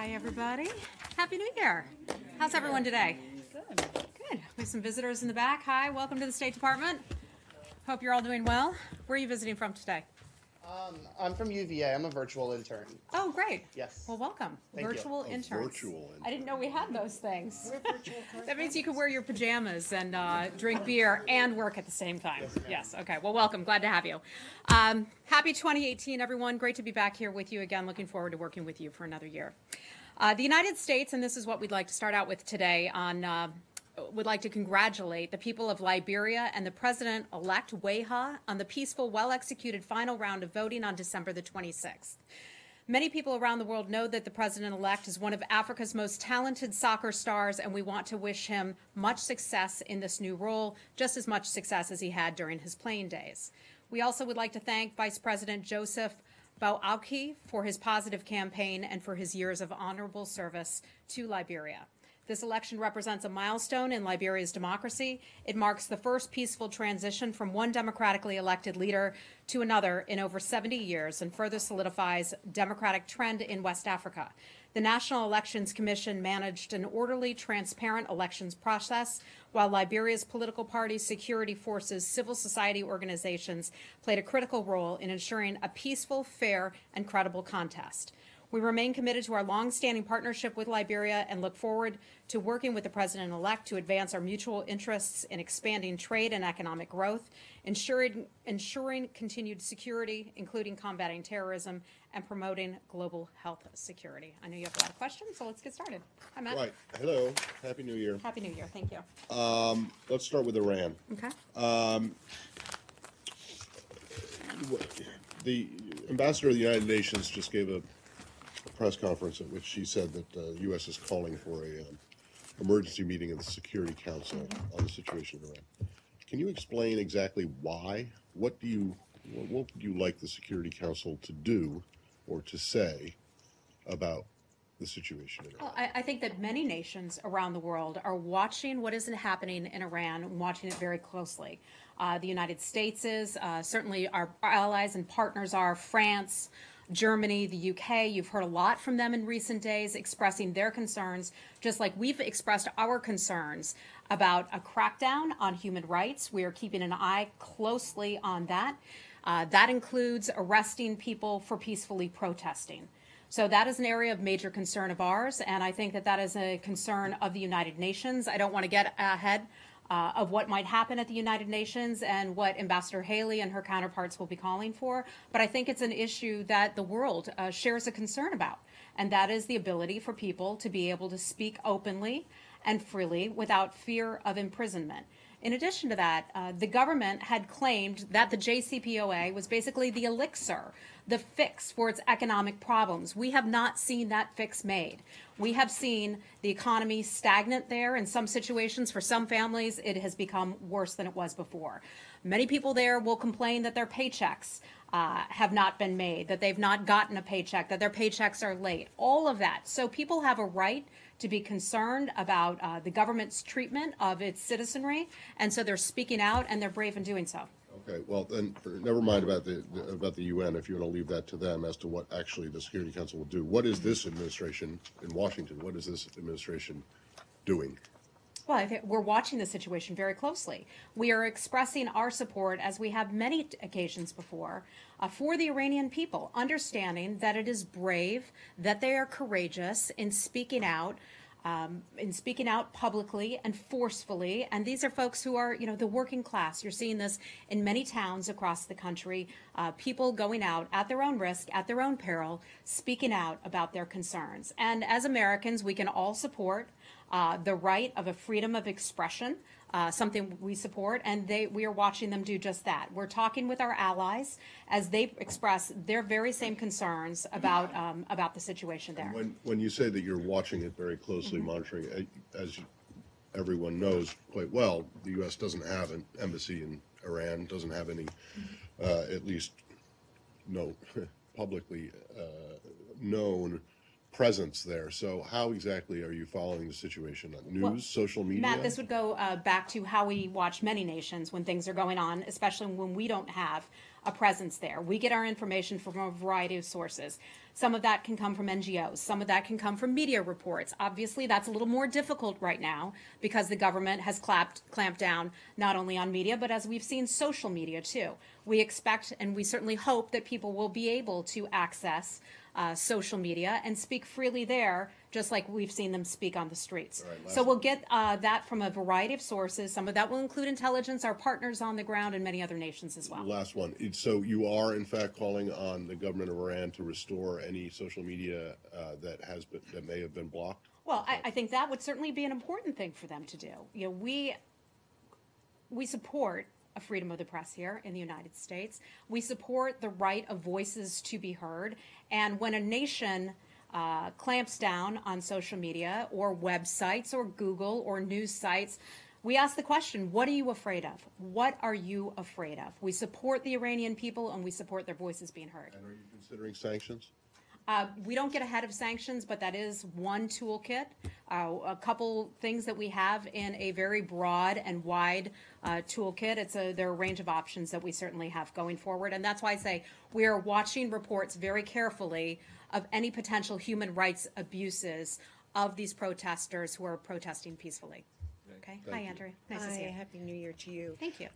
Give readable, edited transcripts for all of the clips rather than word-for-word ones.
Hi, everybody. Happy New Year. How's everyone today? Good. Good. We have some visitors in the back. Hi, welcome to the State Department. Hope you're all doing well. Where are you visiting from today? I'm from UVA. I'm a virtual intern. Oh, great. Yes. Well, welcome. Thank you. Virtual interns. Virtual intern. I didn't know we had those things. That means you can wear your pajamas and drink beer and work at the same time. Yes, ma'am. Yes. Okay. Well, welcome. Glad to have you. Happy 2018, everyone. Great to be back here with you again. Looking forward to working with you for another year. The United States, and this is what we'd like to start out with today would like to congratulate the people of Liberia and the President-elect Weha on the peaceful, well-executed final round of voting on December the 26th. Many people around the world know that the President-elect is one of Africa's most talented soccer stars, and we want to wish him much success in this new role, just as much success as he had during his playing days. We also would like to thank Vice President Joseph Boakai for his positive campaign and for his years of honorable service to Liberia. This election represents a milestone in Liberia's democracy. It marks the first peaceful transition from one democratically elected leader to another in over 70 years and further solidifies democratic trend in West Africa. The National Elections Commission managed an orderly, transparent elections process, while Liberia's political parties, security forces, civil society organizations played a critical role in ensuring a peaceful, fair, and credible contest. We remain committed to our long-standing partnership with Liberia and look forward to working with the President-elect to advance our mutual interests in expanding trade and economic growth, ensuring continued security, including combating terrorism, and promoting global health security. I know you have a lot of questions, so let's get started. Hi, Matt. Right. Hello. Happy New Year. Happy New Year. Thank you. Let's start with Iran. Okay. The ambassador of the United Nations just gave a press conference at which she said that the U.S. is calling for a emergency meeting of the Security Council on the situation in Iran. Can you explain exactly why? What would you like the Security Council to do or to say about the situation in Iran? Well, I think that many nations around the world are watching what is happening in Iran and watching it very closely. The United States is, certainly our allies and partners are France, Germany, the UK. You've heard a lot from them in recent days expressing their concerns, just like we've expressed our concerns about a crackdown on human rights. We are keeping an eye closely on that. That includes arresting people for peacefully protesting. So that is an area of major concern of ours, and I think that that is a concern of the United Nations. I don't want to get ahead of what might happen at the United Nations and what Ambassador Haley and her counterparts will be calling for. But I think it's an issue that the world shares a concern about, and that is the ability for people to be able to speak openly and freely without fear of imprisonment. In addition to that, the government had claimed that the JCPOA was basically the elixir, the fix for its economic problems. We have not seen that fix made. We have seen the economy stagnant there. In some situations, for some families, it has become worse than it was before. Many people there will complain that their paychecks have not been made, that they've not gotten a paycheck, that their paychecks are late, all of that. So people have a right to be concerned about the government's treatment of its citizenry, and so they're speaking out, and they're brave in doing so. Okay, well then, never mind about the UN. If you want to leave that to them as to what actually the Security Council will do. What is this administration in Washington? What is this administration doing? Well, I think we're watching the situation very closely. We are expressing our support, as we have many occasions before, for the Iranian people, understanding that it is brave, that they are courageous in speaking out publicly and forcefully. And these are folks who are, the working class. You're seeing this in many towns across the country, people going out at their own risk, at their own peril, speaking out about their concerns. And as Americans, we can all support the right of a freedom of expression, something we support, and we are watching them do just that. We're talking with our allies as they express their very same concerns about the situation there. When you say that you're watching it very closely, monitoring, as everyone knows quite well, the U.S. doesn't have an embassy in Iran, doesn't have any, at least no publicly known presence there. So how exactly are you following the situation? News, social media? Matt, this would go back to how we watch many nations when things are going on, especially when we don't have a presence there. We get our information from a variety of sources. Some of that can come from NGOs. Some of that can come from media reports. Obviously, that's a little more difficult right now because the government has clamped down not only on media, but as we've seen, social media too. We expect and we certainly hope that people will be able to access social media and speak freely there, just like we've seen them speak on the streets. Right, so we'll get that from a variety of sources. Some of that will include intelligence, our partners on the ground, and many other nations as well. Last one. So you are, in fact, calling on the government of Iran to restore any social media that may have been blocked? Well, I think that would certainly be an important thing for them to do. You know, we support a freedom of the press here in the United States. We support the right of voices to be heard. And when a nation clamps down on social media or websites or Google or news sites, we ask the question, what are you afraid of? What are you afraid of? We support the Iranian people and we support their voices being heard. And are you considering sanctions? We don't get ahead of sanctions, but that is one toolkit. A couple things that we have in a very broad and wide toolkit. There are a range of options that we certainly have going forward. And that's why I say we are watching reports very carefully of any potential human rights abuses of these protesters who are protesting peacefully. Okay. Hi, Andrea. Nice to see you. Happy New Year to you. Thank you.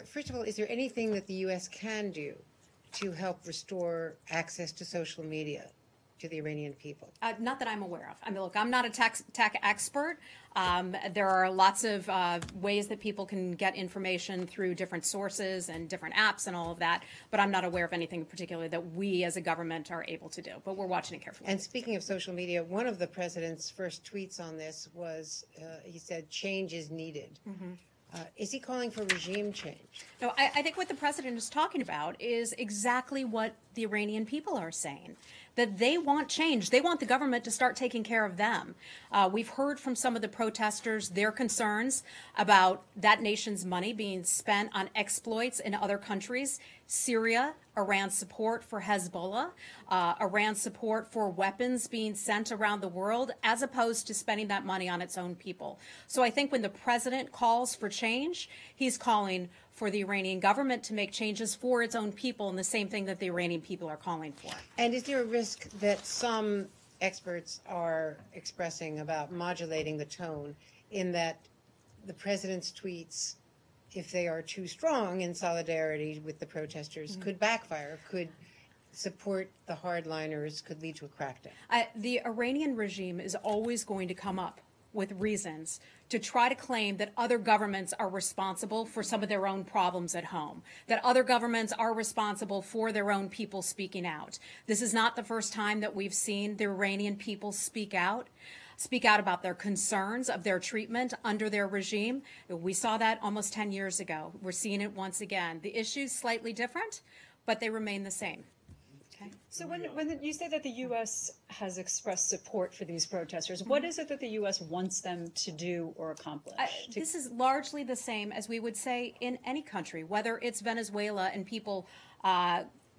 First of all, is there anything that the U.S. can do to help restore access to social media to the Iranian people? Not that I'm aware of. I mean, look, I'm not a tech expert. There are lots of ways that people can get information through different sources and different apps and all of that, but I'm not aware of anything in particular that we as a government are able to do, but we're watching it carefully. And speaking of social media, one of the president's first tweets on this was, he said, change is needed. Mm-hmm. Is he calling for regime change? No, I think what the president is talking about is exactly what the Iranian people are saying, that they want change. They want the government to start taking care of them. We've heard from some of the protesters their concerns about that nation's money being spent on exploits in other countries. Syria, Iran's support for Hezbollah, Iran's support for weapons being sent around the world, as opposed to spending that money on its own people. So I think when the president calls for change, he's calling for the Iranian government to make changes for its own people, and the same thing that the Iranian people are calling for. And is there a risk that some experts are expressing about modulating the tone, in that the president's tweets, if they are too strong in solidarity with the protesters, could backfire, could support the hardliners, could lead to a crackdown? The Iranian regime is always going to come up with reasons to try to claim that other governments are responsible for some of their own problems at home, that other governments are responsible for their own people speaking out. This is not the first time that we've seen the Iranian people speak out about their concerns of their treatment under their regime. We saw that almost 10 years ago. We're seeing it once again. The issue's slightly different, but they remain the same. Okay. So when you say that the U.S. has expressed support for these protesters, what is it that the U.S. wants them to do or accomplish? This is largely the same as we would say in any country, whether it's Venezuela and people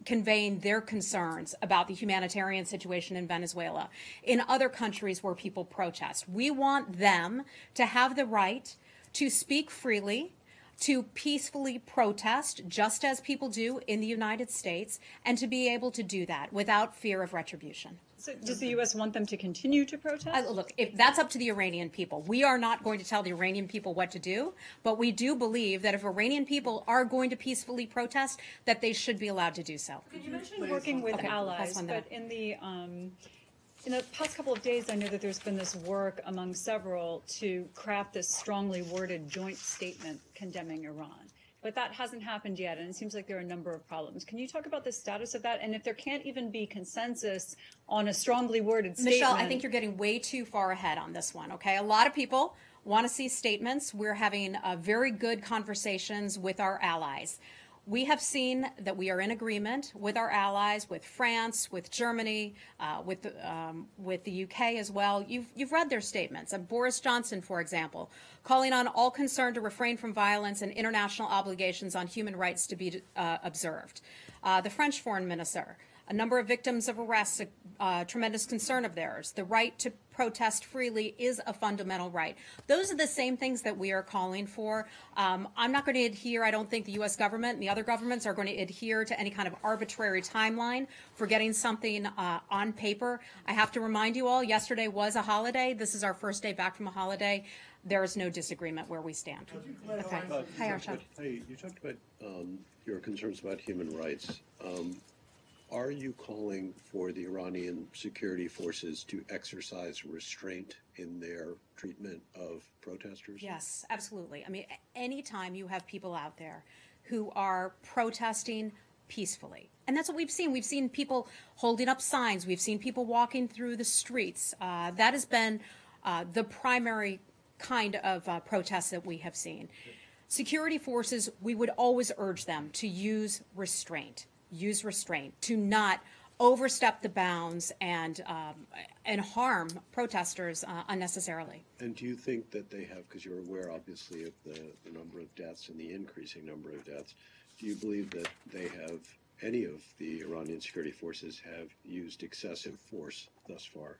conveying their concerns about the humanitarian situation in Venezuela, in other countries where people protest. We want them to have the right to speak freely, to peacefully protest, just as people do in the United States, and to be able to do that without fear of retribution. So does the U.S. want them to continue to protest? Look, if that's up to the Iranian people. We are not going to tell the Iranian people what to do, but we do believe that if Iranian people are going to peacefully protest, that they should be allowed to do so. You mentioned working with allies, but in the past couple of days, I know that there's been this work among several to craft this strongly worded joint statement condemning Iran. But that hasn't happened yet, and it seems like there are a number of problems. Can you talk about the status of that? And if there can't even be consensus on a strongly worded statement? Michelle, I think you're getting way too far ahead on this one, okay? A lot of people want to see statements. We're having very good conversations with our allies. We have seen that we are in agreement with our allies, with France, with Germany, with the UK as well. You've read their statements. Boris Johnson, for example, calling on all concerned to refrain from violence and international obligations on human rights to be observed. The French foreign minister a number of victims of arrests, a tremendous concern of theirs. The right to protest freely is a fundamental right. Those are the same things that we are calling for. I'm not going to adhere, I don't think the U.S. government and the other governments are going to adhere to any kind of arbitrary timeline for getting something on paper. I have to remind you all, yesterday was a holiday. This is our first day back from a holiday. There is no disagreement where we stand. Okay. Hi, Arshad. Hey, you talked about your concerns about human rights. Are you calling for the Iranian security forces to exercise restraint in their treatment of protesters? Yes, absolutely. I mean, anytime you have people out there who are protesting peacefully, and that's what we've seen. We've seen people holding up signs. We've seen people walking through the streets. That has been the primary kind of protests that we have seen. Security forces, we would always urge them to use restraint, to not overstep the bounds and harm protesters unnecessarily. And do you think that they have, because you're aware obviously of the number of deaths and the increasing number of deaths, do you believe that they have, any of the Iranian security forces have used excessive force thus far?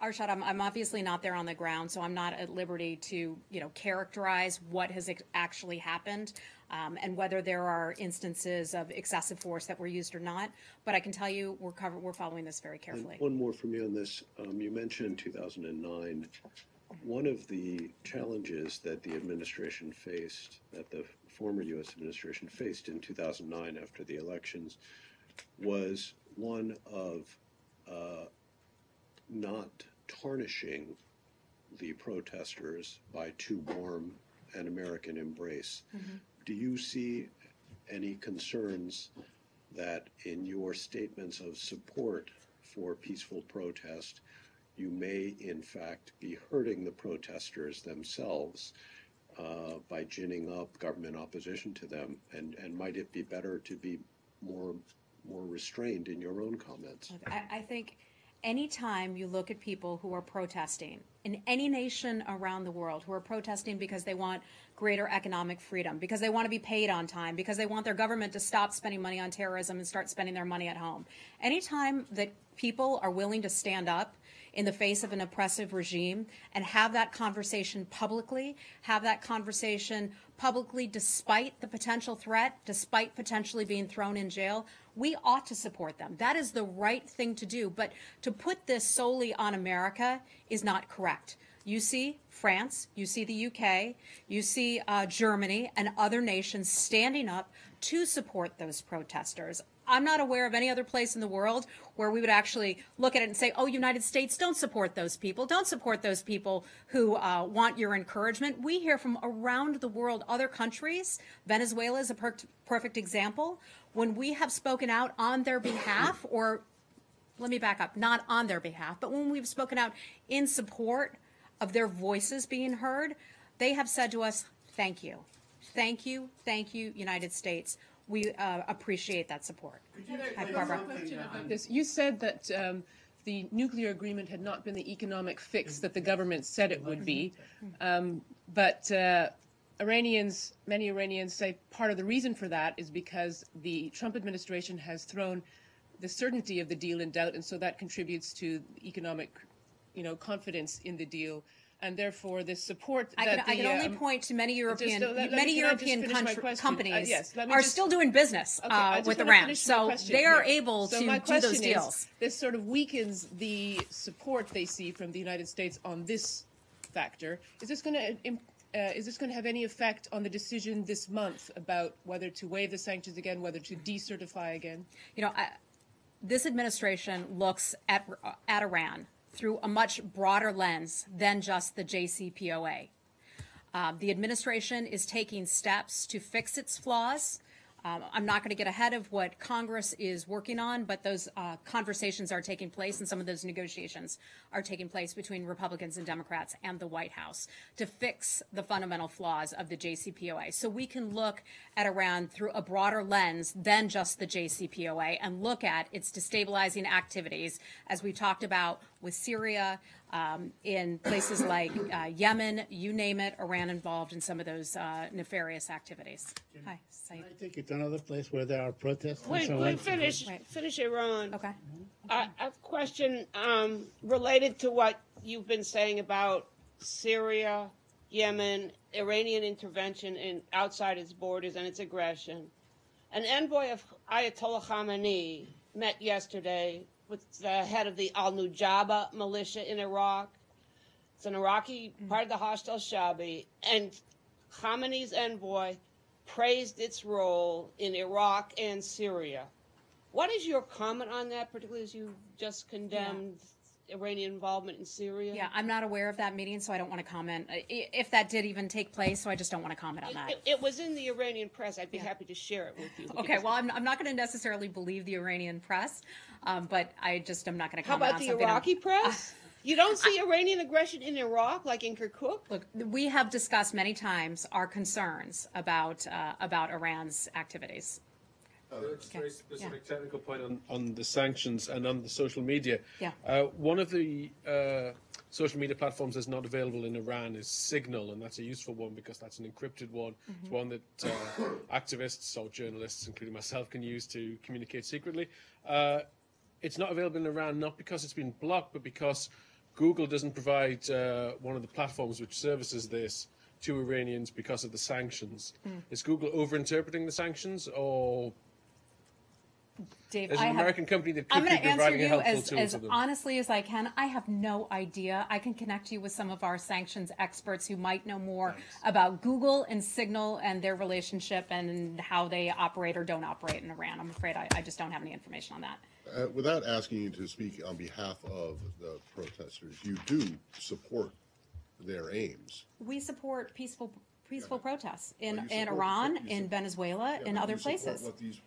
Arshad, I'm obviously not there on the ground, so I'm not at liberty to, characterize what has actually happened and whether there are instances of excessive force that were used or not. But I can tell you we're following this very carefully. And one more from you on this. You mentioned 2009. One of the challenges that the administration faced, that the former U.S. administration faced in 2009 after the elections, was one of not tarnishing the protesters by too warm an American embrace. Mm-hmm. Do you see any concerns that in your statements of support for peaceful protest, you may in fact be hurting the protesters themselves by ginning up government opposition to them? And might it be better to be more restrained in your own comments? I think anytime you look at people who are protesting in any nation around the world, who are protesting because they want greater economic freedom, because they want to be paid on time, because they want their government to stop spending money on terrorism and start spending their money at home, anytime that people are willing to stand up in the face of an oppressive regime and have that conversation publicly, despite the potential threat, despite potentially being thrown in jail, we ought to support them. That is the right thing to do. But to put this solely on America is not correct. You see France, you see the UK, you see Germany and other nations standing up to support those protesters. I'm not aware of any other place in the world where we would actually look at it and say, oh, United States, don't support those people. Don't support those people who want your encouragement. We hear from around the world, other countries. Venezuela is a perfect example. When we have spoken out on their behalf, or let me back up, not on their behalf, but when we've spoken out in support of their voices being heard, they have said to us, thank you. Thank you, United States. We appreciate that support. Hi, Barbara. You said that the nuclear agreement had not been the economic fix that the government said it would be, but many Iranians say part of the reason for that is because the Trump administration has thrown the certainty of the deal in doubt, and so that contributes to economic, confidence in the deal. And therefore, the support that I can only point to many European companies are still doing business with Iran, so they are able to do those deals. This sort of weakens the support they see from the United States on this factor. Is this going to have any effect on the decision this month about whether to waive the sanctions again, whether to decertify again? This administration looks at Iran through a much broader lens than just the JCPOA. The administration is taking steps to fix its flaws. I'm not going to get ahead of what Congress is working on, but those conversations are taking place, and some of those negotiations are taking place between Republicans and Democrats and the White House to fix the fundamental flaws of the JCPOA. So we can look at Iran through a broader lens than just the JCPOA and look at its destabilizing activities, as we talked about with Syria, in places like Yemen, you name it, Iran involved in some of those nefarious activities. Hi, Saeed. I take it to another place where there are protests. and Wait, so wait, on. finish, Right. finish Iran. Okay. I have a question related to what you've been saying about Syria, Yemen, Iranian intervention outside its borders and its aggression. An envoy of Ayatollah Khamenei met yesterday with the head of the al-Nujaba militia in Iraq. It's an Iraqi part of the hostile Shabi, and Khamenei's envoy praised its role in Iraq and Syria. What is your comment on that, particularly as you just condemned Iranian involvement in Syria? Yeah, I'm not aware of that meeting, so I don't want to comment. If that did even take place, so I just don't want to comment on that. It was in the Iranian press. I'd be happy to share it with you. Okay, well, I'm not going to necessarily believe the Iranian press, but I just am not going to How comment about on the something. Iraqi press? You don't see Iranian aggression in Iraq, like in Kirkuk? Look, we have discussed many times our concerns about Iran's activities. Just a very specific technical point on the sanctions and on the social media. Yeah. One of the social media platforms that's not available in Iran is Signal, and that's a useful one because that's an encrypted one. It's one that activists or journalists, including myself, can use to communicate secretly. It's not available in Iran not because it's been blocked, but because Google doesn't provide one of the platforms which services this to Iranians because of the sanctions. Is Google overinterpreting the sanctions, or Dave, there's an American company that I'm could going be to answer providing a you helpful tool as to them? honestly as I can. I have no idea. I can connect you with some of our sanctions experts who might know more about Google and Signal and their relationship and how they operate or don't operate in Iran. I'm afraid I just don't have any information on that. Without asking you to speak on behalf of the protesters, you do support their aims. We support peaceful protests in Well, you support- Iran, you in sup- Venezuela, Yeah, and but other you support places. what these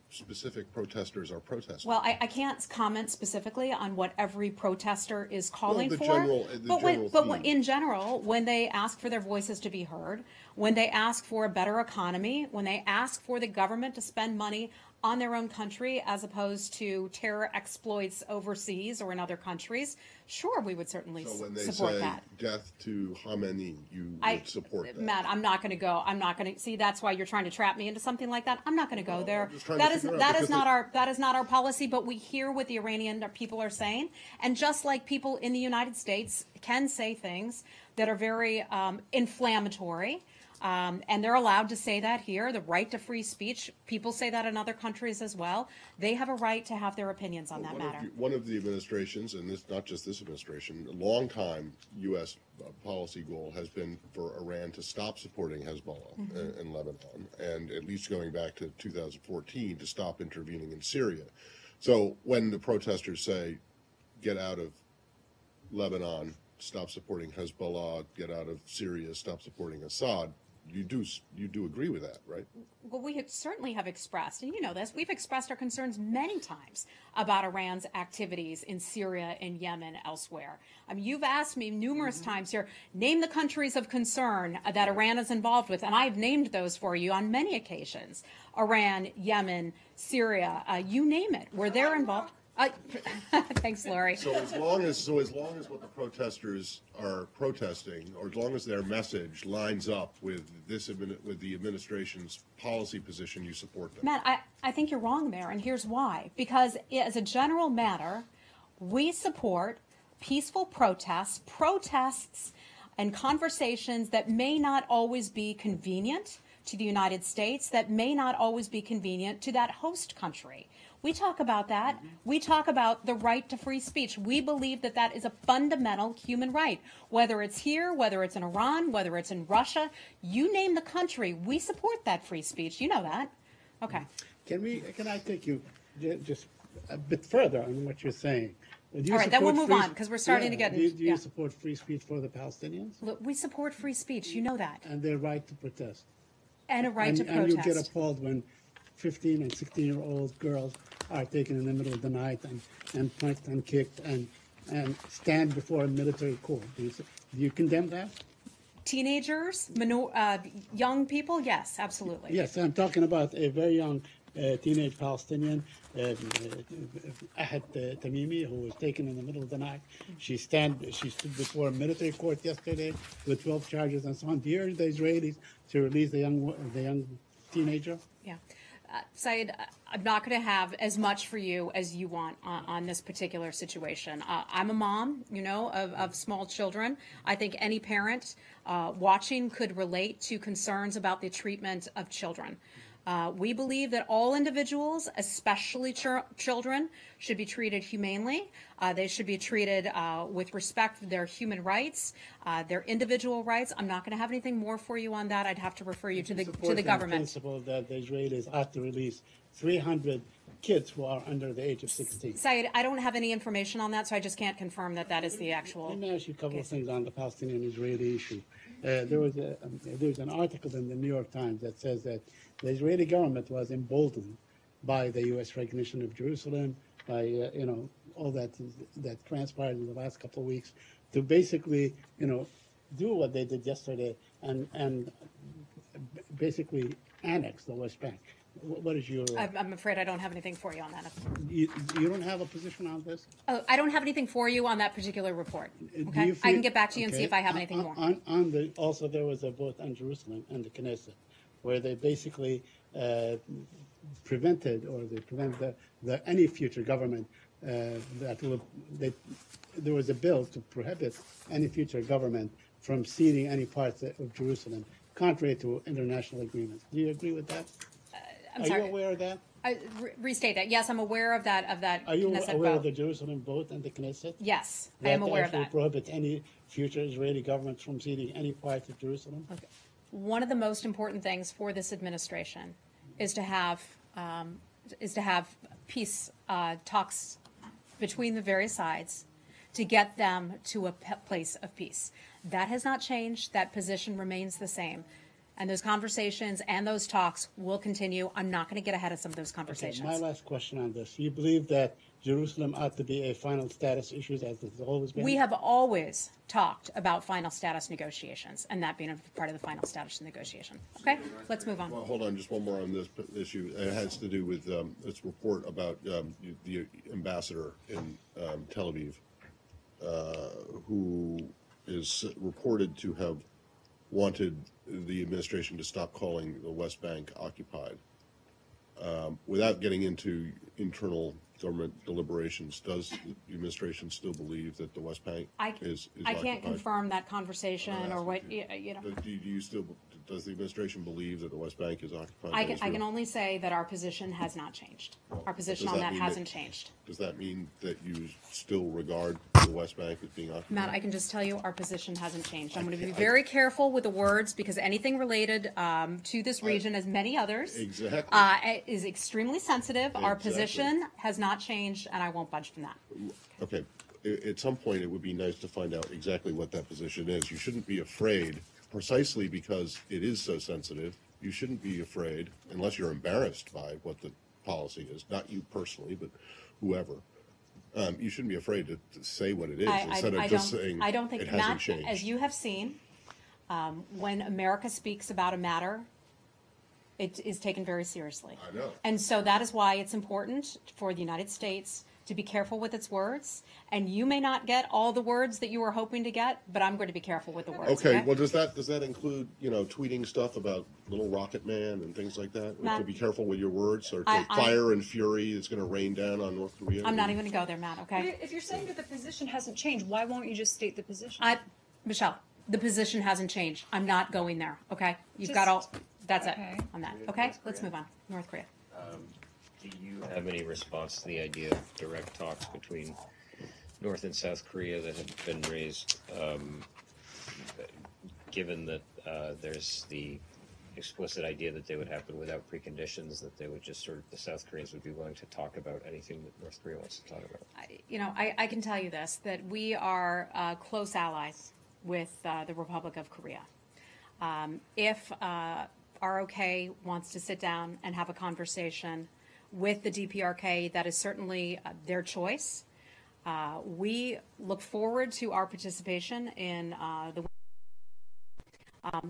specific protesters are protesting. Well, I can't comment specifically on what every protester is calling the for. general- the general theme. in general, when they ask for their voices to be heard, when they ask for a better economy, when they ask for the government to spend money on their own country as opposed to terror exploits overseas or in other countries, sure, we would certainly So when they support say that. death to Khamenei, you would support that. Matt, I'm not going to go. I'm not going to see. That's why you're trying to trap me into something like that. I'm not going to go there. I'm just trying to That is figure out that is because not our policy. But we hear what the Iranian people are saying, and just like people in the United States can say things that are very inflammatory. And they're allowed to say that here, the right to free speech. People say that in other countries as well. They have a right to have their opinions on that matter. One of the administrations, and this not just this administration, a long time U.S. Policy goal has been for Iran to stop supporting Hezbollah in Lebanon, and at least going back to 2014 to stop intervening in Syria. So when the protesters say, get out of Lebanon, stop supporting Hezbollah, get out of Syria, stop supporting Assad, you do agree with that, right? Well, we certainly have expressed, and you know this, we've expressed our concerns many times about Iran's activities in Syria and Yemen, elsewhere. I mean, you've asked me numerous times here, name the countries of concern that Iran is involved with, and I've named those for you on many occasions. Iran, Yemen, Syria, you name it, where they're involved. Thanks, Lori. So as long as what the protesters are protesting, or as long as their message lines up with the administration's policy position, you support them. Matt, I think you're wrong there, and here's why. Because as a general matter, we support peaceful protests and conversations that may not always be convenient to the United States, that may not always be convenient to that host country. We talk about that. We talk about the right to free speech. We believe that that is a fundamental human right. Whether it's here, whether it's in Iran, whether it's in Russia, you name the country, we support that free speech. You know that. Okay. Can I take you just a bit further on what you're saying? Do you All right, then we'll support move free- on, because we're starting to get... Do you support free speech for the Palestinians Look, we support free speech. You know that. and their right to protest? And a right to And you protest. get appalled when 15 and 16-year-old girls are taken in the middle of the night and punched and kicked and stand before a military court. Do you condemn that? Teenagers, young people, yes, absolutely. Yes, I'm talking about a very young teenage Palestinian, Ahad Tamimi, who was taken in the middle of the night. She stood before a military court yesterday with 12 charges and so on. Do you urge the Israelis to release the young teenager? Yeah. Saeed, I'm not going to have as much for you as you want on this particular situation. I'm a mom, of small children. I think any parent watching could relate to concerns about the treatment of children. We believe that all individuals, especially children, should be treated humanely. They should be treated with respect for their human rights, their individual rights. I'm not going to have anything more for you on that. I'd have to refer you to the government. The principle that the Israelis ought to release 300 kids who are under the age of 16. Saeed, I don't have any information on that, so I just can't confirm that that is the actual. Let me ask you a couple of things on the Palestinian-Israeli issue. There was an article in the New York Times that says that the Israeli government was emboldened by the U.S. recognition of Jerusalem, by all that transpired in the last couple of weeks, to basically do what they did yesterday and basically annex the West Bank. What is your? I'm afraid I don't have anything for you on that. You don't have a position on this? I don't have anything for you on that particular report. Okay, I can get back to you and see if I have anything more. Also, there was a vote on Jerusalem and the Knesset, where they basically prevent any future government there was a bill to prohibit any future government from ceding any parts of Jerusalem, contrary to international agreements. Do you agree with that? I'm Are sorry. you aware of that? Restate that. Yes, I'm aware of that. Are you Knesset aware vote. of the Jerusalem vote and the Knesset? Yes, I am aware of that. Prohibits any future Israeli government from ceding any part of Jerusalem? Okay. One of the most important things for this administration is to have peace talks between the various sides to get them to a place of peace. That has not changed. That position remains the same. And those conversations and those talks will continue. I'm not going to get ahead of some of those conversations. Okay, my last question on this. You believe that Jerusalem ought to be a final status issue as it's always been? We have always talked about final status negotiations and that being a part of the final status negotiation. Okay, let's move on. Well, hold on, just one more on this issue. It has to do with this report about the ambassador in Tel Aviv, who is reported to have wanted the administration to stop calling the West Bank occupied. Without getting into internal government deliberations, does the administration still believe that the West Bank is I occupied? can't confirm that conversation or what, Do you still, does the administration believe that the West Bank is occupied by I Israel? can only say that our position has not changed. Our position on that hasn't changed. Does that mean that you still regard the West Bank as being occupied? Matt, I can just tell you our position hasn't changed. I'm going to be very careful with the words because anything related to this region, as many others, is extremely sensitive. Our position has not changed, and I won't budge from that. Okay. At some point, it would be nice to find out exactly what that position is. You shouldn't be afraid, precisely because it is so sensitive. You shouldn't be afraid, unless you're embarrassed by what the policy is, not you personally, but whoever. You shouldn't be afraid to say what it is instead of just saying I don't think, it hasn't Matt, changed. as you have seen, when America speaks about a matter, it is taken very seriously. I know. And so that is why it's important for the United States to be careful with its words. And you may not get all the words that you were hoping to get, but I'm going to be careful with the words. Okay. Well, does that include tweeting stuff about Little Rocket Man and things like that? Matt, to be careful with your words, or fire and fury is going to rain down on North Korea. I'm not even going to go there, Matt. Okay. If you're saying that the position hasn't changed, why won't you just state the position? Michelle, the position hasn't changed. I'm not going there. Okay. You've got all. That's it on that. Okay. Let's move on. North Korea. Do you have any response to the idea of direct talks between North and South Korea that have been raised, given that there's the explicit idea that they would happen without preconditions, that they would just the South Koreans would be willing to talk about anything that North Korea wants to talk about? I can tell you this, that we are close allies with the Republic of Korea. If ROK wants to sit down and have a conversation with the DPRK, that is certainly their choice. We look forward to our participation in the.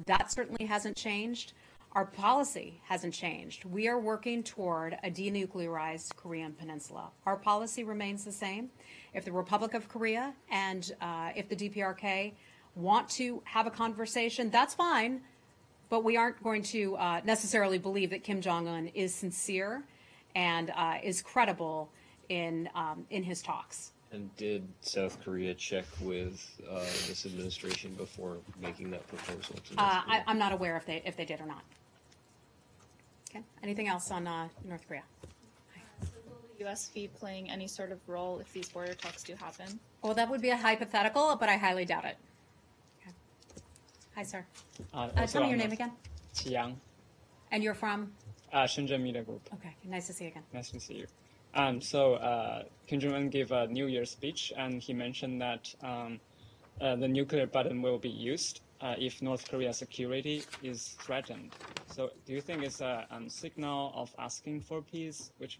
That certainly hasn't changed. Our policy hasn't changed. We are working toward a denuclearized Korean peninsula. Our policy remains the same. If the Republic of Korea and if the DPRK want to have a conversation, that's fine, but we aren't going to necessarily believe that Kim Jong-un is sincere and is credible in his talks. And did South Korea check with this administration before making that proposal? To North Korea? I'm not aware if they did or not. Okay. Anything else on North Korea? Will the U.S. be playing any sort of role if these border talks do happen? Well, that would be a hypothetical, but I highly doubt it. Okay. Hi, sir. Tell me your name again. Chiang, And you're from? Shenzhen Media Group. Okay. Nice to see you again. Nice to see you. Kim Jong-un gave a New Year's speech, and he mentioned that the nuclear button will be used if North Korea's security is threatened. So do you think it's a signal of asking for peace, which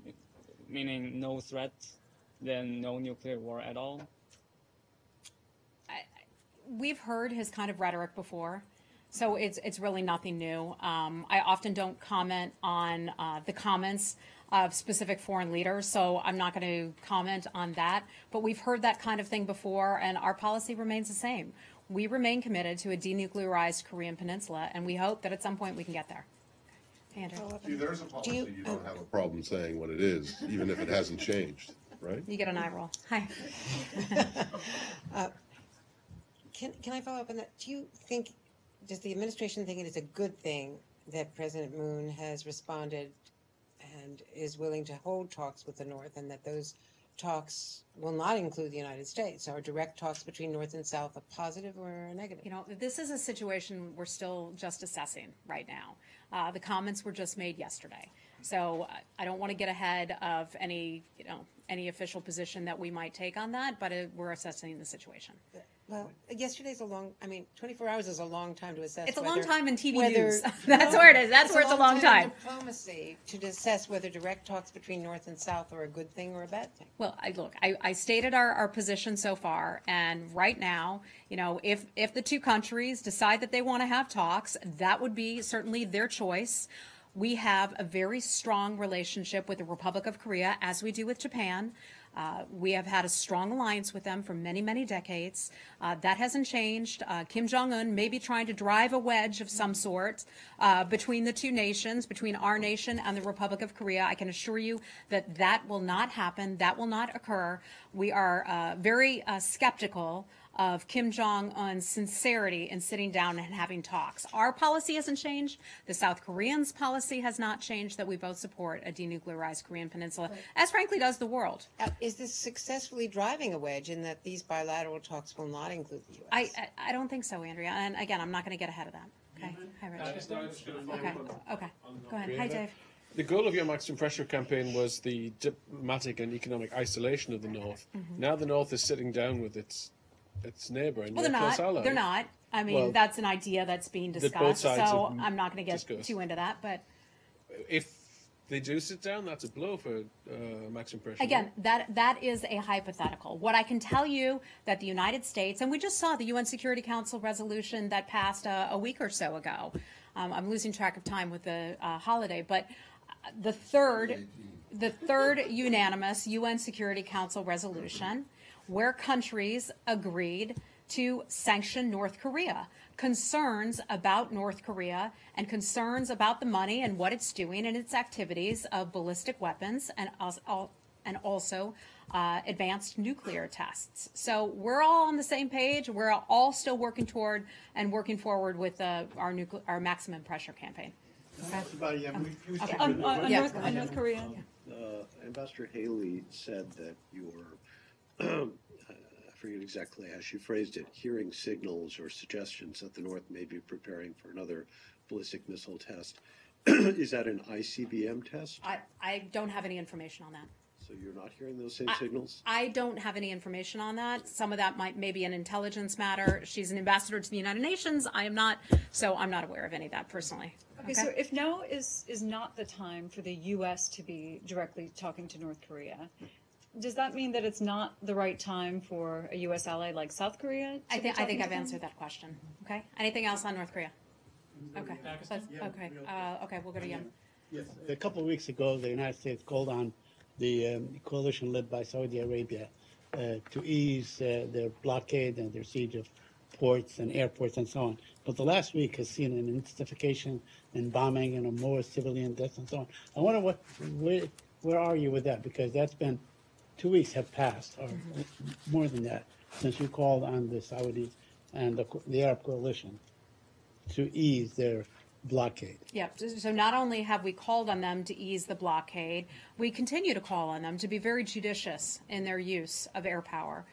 meaning no threat, then no nuclear war at all? We've heard his kind of rhetoric before, so it's really nothing new. I often don't comment on the comments of specific foreign leaders, so I'm not going to comment on that. But we've heard that kind of thing before, and our policy remains the same. We remain committed to a denuclearized Korean peninsula, and we hope that at some point we can get there. Hey, Andrew. See, there's a policy you don't have a problem saying what it is, even if it hasn't changed, right? You get an eye roll. Hi. Can I follow up on that? Does the administration think it is a good thing that President Moon has responded and is willing to hold talks with the North, and that those talks will not include the United States? Are direct talks between North and South a positive or a negative? You know, this is a situation we're still just assessing right now. The comments were just made yesterday. So I don't want to get ahead of any official position that we might take on that, but we're assessing the situation. Well, yesterday's 24 hours is a long time to assess. It's a long time in TV news. That's where it is. That's where it's a long time. In diplomacy to assess whether direct talks between North and South are a good thing or a bad thing. Well, I stated our position so far, and right now, if the two countries decide that they want to have talks, that would be certainly their choice. We have a very strong relationship with the Republic of Korea, as we do with Japan. We have had a strong alliance with them for many, many decades. That hasn't changed. Kim Jong-un may be trying to drive a wedge of some sort between the two nations, between our nation and the Republic of Korea. I can assure you that that will not happen. That will not occur. We are very skeptical of Kim Jong-un's sincerity in sitting down and having talks. Our policy hasn't changed. The South Koreans' policy has not changed, that we both support a denuclearized Korean peninsula, as frankly does the world. Is this successfully driving a wedge in that these bilateral talks will not include the U.S.? I don't think so, Andrea. And again, I'm not going to get ahead of that. Okay. Hi, Rich. Okay. Go ahead. Hi, Dave. The goal of your maximum pressure campaign was the diplomatic and economic isolation of the North. Mm-hmm. Now the North is sitting down with its neighbor and well, your close ally. They're not. I mean, that's an idea that's being discussed. So I'm not going to get too into that. But if they do sit down, that's a blow for maximum pressure. Again, that is a hypothetical. What I can tell you that the United States, and we just saw the UN Security Council resolution that passed a week or so ago. I'm losing track of time with the holiday, but the third unanimous UN Security Council resolution, where countries agreed to sanction North Korea. Concerns about North Korea and concerns about the money and what it's doing and its activities of ballistic weapons and also advanced nuclear tests. So we're all on the same page. We're all still working toward and working forward with our maximum pressure campaign. On North Korea. Ambassador Haley said that your I forget exactly how she phrased it, hearing signals or suggestions that the North may be preparing for another ballistic missile test. Is that an ICBM test? I don't have any information on that. So you're not hearing those same signals? I don't have any information on that. Some of that may be an intelligence matter. She's an ambassador to the United Nations. I am not, so I'm not aware of any of that personally. Okay, so if now is not the time for the U.S. to be directly talking to North Korea, does that mean that it's not the right time for a U.S. ally like South Korea? I think I've answered that question. Okay. Anything else on North Korea? Okay. Okay. Okay. We'll go to Yemen. Yes. A couple of weeks ago, the United States called on the coalition led by Saudi Arabia to ease their blockade and their siege of ports and airports and so on. But the last week has seen an intensification in bombing and more civilian deaths and so on. I wonder where are you with that? Because that's been 2 weeks have passed, or more than that, since you called on the Saudi and the Arab coalition to ease their blockade. Yeah, so not only have we called on them to ease the blockade, we continue to call on them to be very judicious in their use of air power.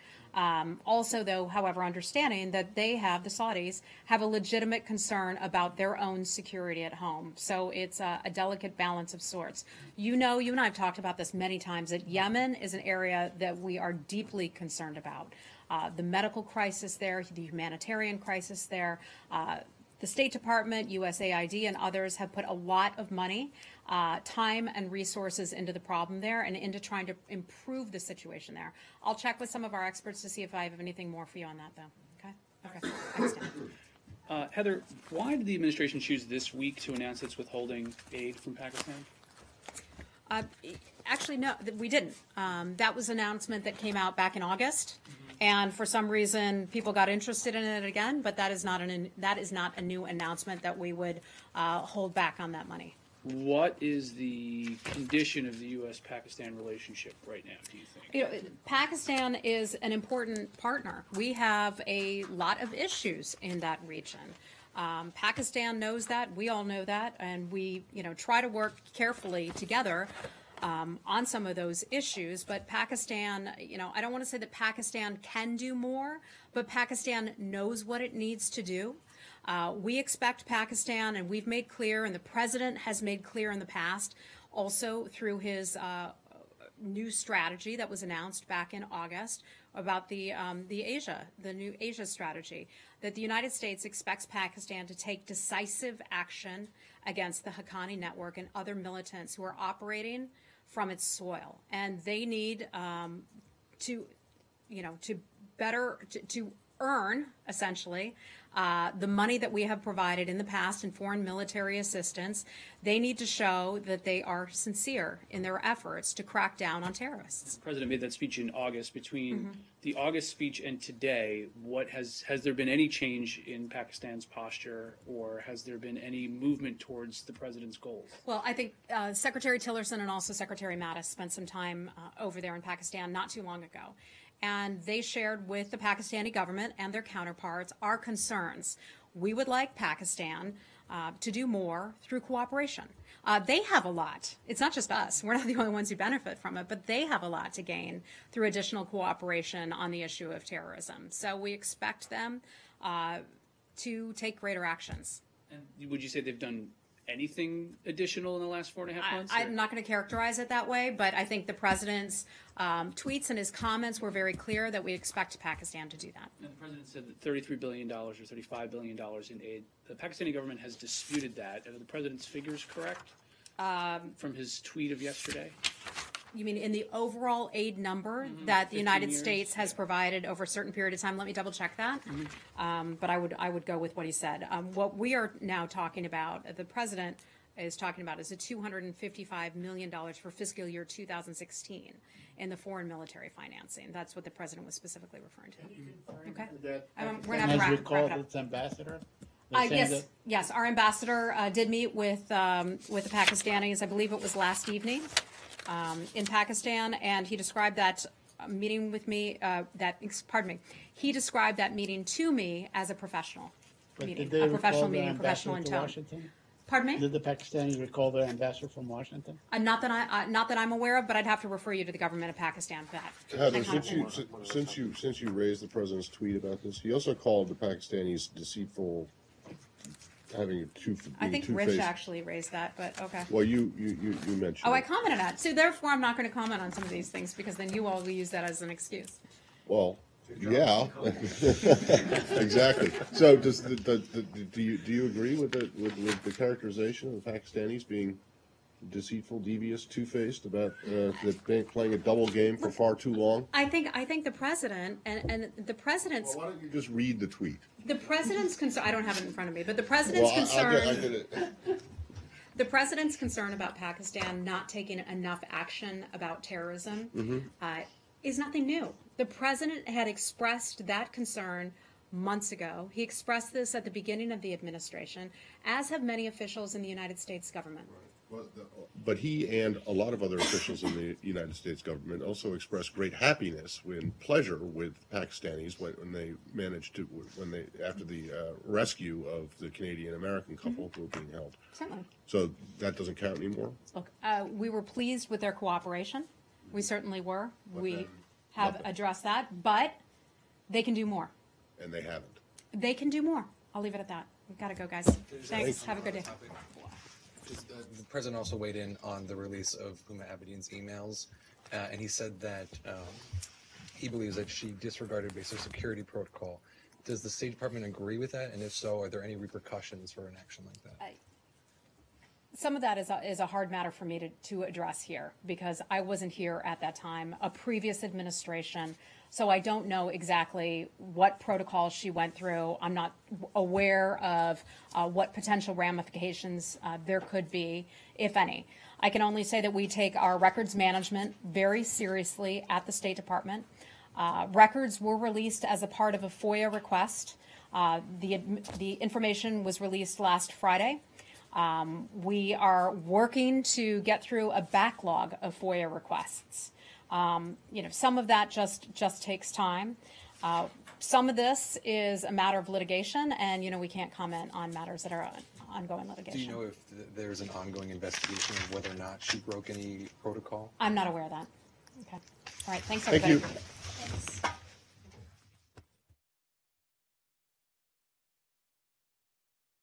Also, though, however, understanding that the Saudis, have a legitimate concern about their own security at home. So it's a delicate balance of sorts. You and I have talked about this many times, that Yemen is an area that we are deeply concerned about. The medical crisis there, the humanitarian crisis there, the State Department, USAID, and others have put a lot of money, time, and resources into the problem there and into trying to improve the situation there. I'll check with some of our experts to see if I have anything more for you on that, though. Okay? Okay. Thanks, Dan. Heather, why did the administration choose this week to announce it's withholding aid from Pakistan? Actually, no, we didn't. That was an announcement that came out back in August. And for some reason, people got interested in it again, but that is not a new announcement that we would hold back on that money. What is the condition of the U.S.-Pakistan relationship right now, do you think? Pakistan is an important partner. We have a lot of issues in that region. Pakistan knows that. We all know that. And we, try to work carefully together on some of those issues, but Pakistan, I don't want to say that Pakistan can do more, but Pakistan knows what it needs to do. We expect Pakistan, and we've made clear, and the president has made clear in the past, also through his new strategy that was announced back in August about the new Asia strategy, that the United States expects Pakistan to take decisive action against the Haqqani network and other militants who are operating from its soil, and they need to earn essentially the money that we have provided in the past in foreign military assistance. They need to show that they are sincere in their efforts to crack down on terrorists. The president made that speech in August. Between the August speech and today, has there been any change in Pakistan's posture, or has there been any movement towards the president's goals? Well, I think Secretary Tillerson and also Secretary Mattis spent some time over there in Pakistan not too long ago. And they shared with the Pakistani government and their counterparts our concerns. We would like Pakistan to do more through cooperation. They have a lot. It's not just us. We're not the only ones who benefit from it, but they have a lot to gain through additional cooperation on the issue of terrorism. So we expect them to take greater actions. And would you say they've done anything additional in the last 4.5 months? I'm not going to characterize it that way, but I think the president's tweets and his comments were very clear that we expect Pakistan to do that. And the president said that $33 billion or $35 billion in aid. The Pakistani government has disputed that. Are the president's figures correct from his tweet of yesterday? You mean in the overall aid number that the United States has provided over a certain period of time? Let me double check that. But I would go with what he said. What we are now talking about, the president is talking about, is a $255 million for fiscal year 2016 in the foreign military financing. That's what the president was specifically referring to. Okay. We're going to have to wrap it up. Its ambassador. Yes. Our ambassador did meet with the Pakistanis. I believe it was last evening. In Pakistan, and he described that meeting with me, he described that meeting to me as a professional meeting, a professional meeting, professional in tone. Washington? Pardon me? Did the Pakistanis recall their ambassador from Washington? Not that I'm aware of, but I'd have to refer you to the government of Pakistan for that. Heather, since you raised the president's tweet about this, he also called the Pakistanis deceitful, having I think Rich actually raised that, but okay. Well, you mentioned. Oh, I commented on it. So therefore, I'm not going to comment on some of these things because then you all will use that as an excuse. Well, yeah, exactly. So, do you agree with the characterization of the Pakistanis being deceitful, devious, two-faced about that playing a double game for far too long? I think the president and the president's. Well, why don't you just read the tweet? The president's concern. I don't have it in front of me, but the president's concern. I'll get it. The president's concern about Pakistan not taking enough action about terrorism is nothing new. The president had expressed that concern months ago. He expressed this at the beginning of the administration, as have many officials in the United States government. But he and a lot of other officials in the United States government also expressed great happiness and pleasure with Pakistanis when they managed to, after the rescue of the Canadian American couple who were being held. Certainly. So that doesn't count anymore? Look, we were pleased with their cooperation. We certainly were. We have addressed that, but they can do more. And they haven't. They can do more. I'll leave it at that. We've got to go, guys. Thanks. Have a good day. The president also weighed in on the release of Huma Abedin's emails, and he said that he believes that she disregarded basic security protocol. Does the State Department agree with that? And if so, are there any repercussions for an action like that? Some of that is a hard matter for me to address here because I wasn't here at that time, a previous administration, so I don't know exactly what protocols she went through. I'm not aware of what potential ramifications there could be, if any. I can only say that we take our records management very seriously at the State Department. Records were released as a part of a FOIA request. The information was released last Friday. We are working to get through a backlog of FOIA requests. Some of that just takes time. Some of this is a matter of litigation, and we can't comment on matters that are ongoing litigation. Do you know if there's an ongoing investigation of whether or not she broke any protocol? I'm not aware of that. Okay. All right. Thanks, everybody. Thank you.